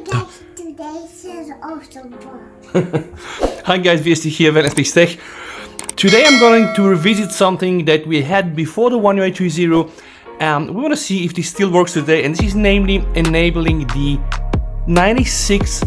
guys, today's is awesome fun. Hi guys, VST here, Wednesday Tech. Today I'm going to revisit something that we had before the One UI 3.0, and we want to see if this still works today, and this is namely enabling the 96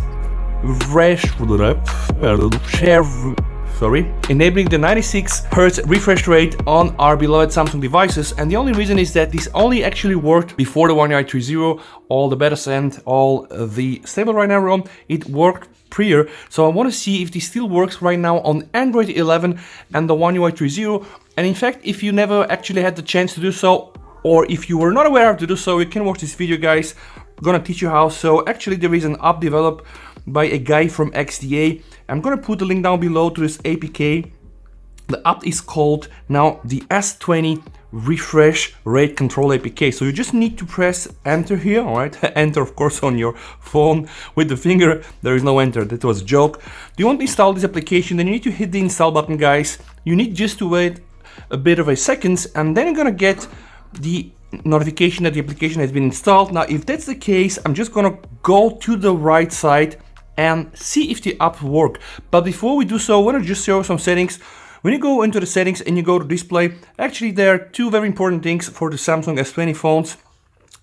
enabling the 96 Hz refresh rate on our beloved Samsung devices. And the only reason is that this only actually worked before the One UI 3.0, all the betas and all the stable right now ROM, it worked prior. So I want to see if this still works right now on Android 11 and the One UI 3.0. And in fact, if you never actually had the chance to do so, or if you were not aware of to do so, you can watch this video, guys. I'm gonna teach you how. So actually there is an app developed by a guy from XDA. I'm gonna put the link down below to this APK. The app is called now the S20 refresh rate control APK. So you just need to press enter here, all right? Enter, of course, on your phone with the finger. There is no enter, that was a joke. Do you want to install this application? Then you need to hit the install button, guys. You need just to wait a bit of a second, and then you're gonna get the notification that the application has been installed. Now, if that's the case, I'm just gonna go to the right side and see if the app works. But before we do so, I want to just show some settings. When you go into the settings and you go to display, actually there are two very important things for the Samsung S20 phones.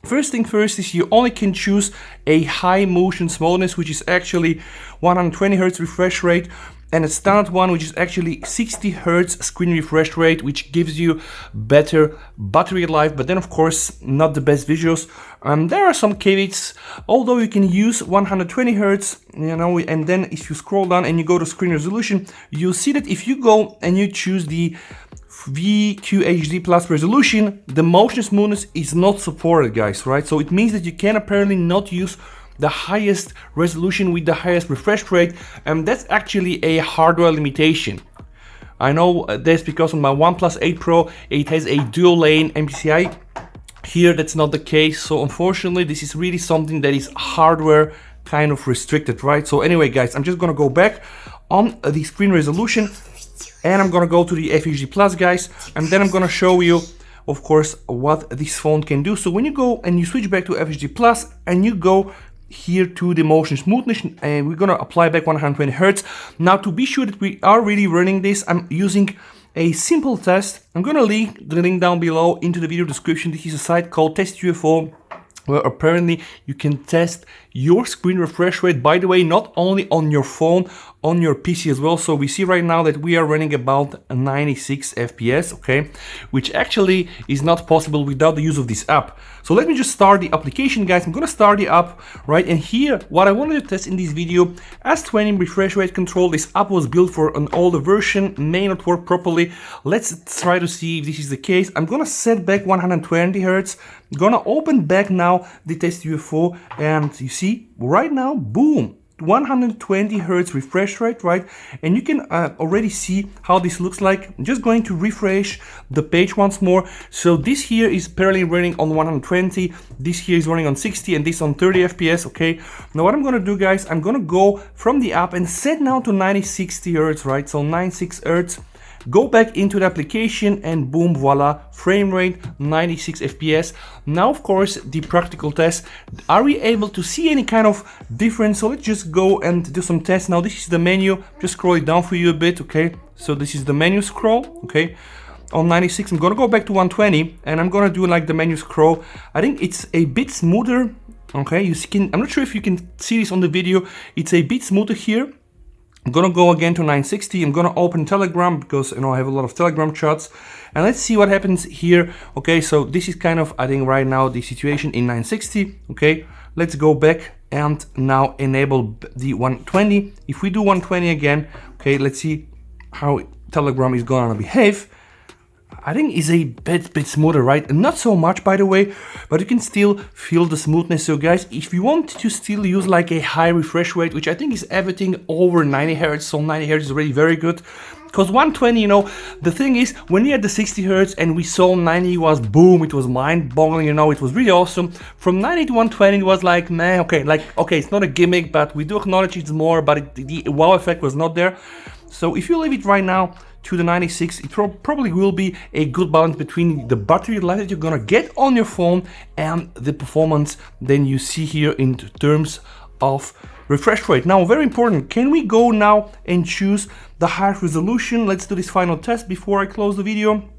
First thing first is you only can choose a high motion smallness, which is actually 120 Hz refresh rate, and a standard one, which is actually 60 Hz screen refresh rate, which gives you better battery life, but then of course not the best visuals. There are some caveats, although you can use 120 Hz, you know, and then if you scroll down and you go to screen resolution, you'll see that if you go and you choose the VQHD plus resolution, the motion smoothness is not supported, guys, right? So it means that you can apparently not use the highest resolution with the highest refresh rate, and that's actually a hardware limitation. I know that's because on my OnePlus 8 Pro it has a dual lane MPCI. Here that's not the case, so unfortunately this is really something that is hardware kind of restricted, right? So anyway, guys, I'm just gonna go back on the screen resolution and I'm gonna go to the FHD Plus, guys, and then I'm gonna show you, of course, what this phone can do. So when you go and you switch back to FHD Plus and you go here to the motion smoothness, and we're gonna apply back 120 Hz. Now, to be sure that we are really running this, I'm using a simple test. I'm gonna link the link down below into the video description. This is a site called Test UFO, where apparently you can test your screen refresh rate, by the way, not only on your phone, on your PC as well. So we see right now that we are running about 96 FPS, okay, which actually is not possible without the use of this app. So let me just start the application, guys. I'm gonna start the app, right? And here, what I wanted to test in this video, S20 refresh rate control. This app was built for an older version, may not work properly. Let's try to see if this is the case. I'm gonna set back 120 Hz. I'm gonna open back now the Test UFO, and you see right now, boom, 120 Hz refresh rate, right? And you can already see how this looks like. I'm just going to refresh the page once more. So this here is apparently running on 120, this here is running on 60, and this on 30 FPS, okay? Now what I'm gonna do, guys, I'm gonna go from the app and set now to 96 Hz, right? So 96 Hz. Go back into the application and boom, voila, frame rate 96 FPS. Now, of course, the practical test. Are we able to see any kind of difference? So let's just go and do some tests. Now, this is the menu. Just scroll it down for you a bit, okay? So this is the menu scroll, okay? On 96, I'm gonna go back to 120 and I'm gonna do like the menu scroll. I think it's a bit smoother, okay? You can, I'm not sure if you can see this on the video. It's a bit smoother here. I'm gonna go again to 960. I'm gonna open Telegram because, you know, I have a lot of Telegram chats, and let's see what happens here. Okay, so this is kind of, I think right now, the situation in 960. Okay, let's go back and now enable the 120. If we do 120 again, okay, let's see how Telegram is gonna behave. I think it's a bit smoother, right? Not so much, by the way, but you can still feel the smoothness. So guys, if you want to still use like a high refresh rate, which I think is everything over 90 Hz, so 90 Hz is already very good. Because 120, you know, the thing is, when we had the 60 Hz and we saw 90 was boom, it was mind-boggling, you know, it was really awesome. From 90 to 120, it was like, man, okay, it's not a gimmick, but we do acknowledge it's more, but the wow effect was not there. So if you leave it right now to the 96, it probably will be a good balance between the battery life that you're gonna get on your phone and the performance then you see here in terms of refresh rate. Now, very important, can we go now and choose the highest resolution? Let's do this final test before I close the video.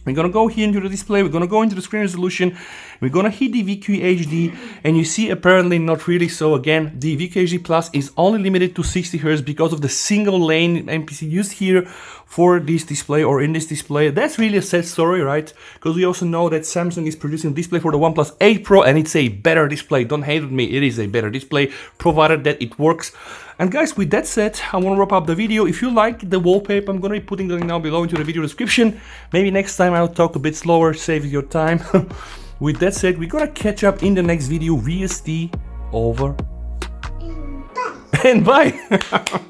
We're gonna go here into the display, we're gonna go into the screen resolution, we're gonna hit the VQHD, and you see apparently not really. So again, the VQHD Plus is only limited to 60 Hz because of the single lane MPC used here for this display or in this display. That's really a sad story, right? Because we also know that Samsung is producing a display for the OnePlus 8 Pro and it's a better display. Don't hate with me, it is a better display, provided that it works. And guys, with that said, I want to wrap up the video. If you like the wallpaper, I'm going to be putting the link down below into the video description. Maybe next time I'll talk a bit slower, save your time. With that said, we're going to catch up in the next video. VST over. And bye. And bye.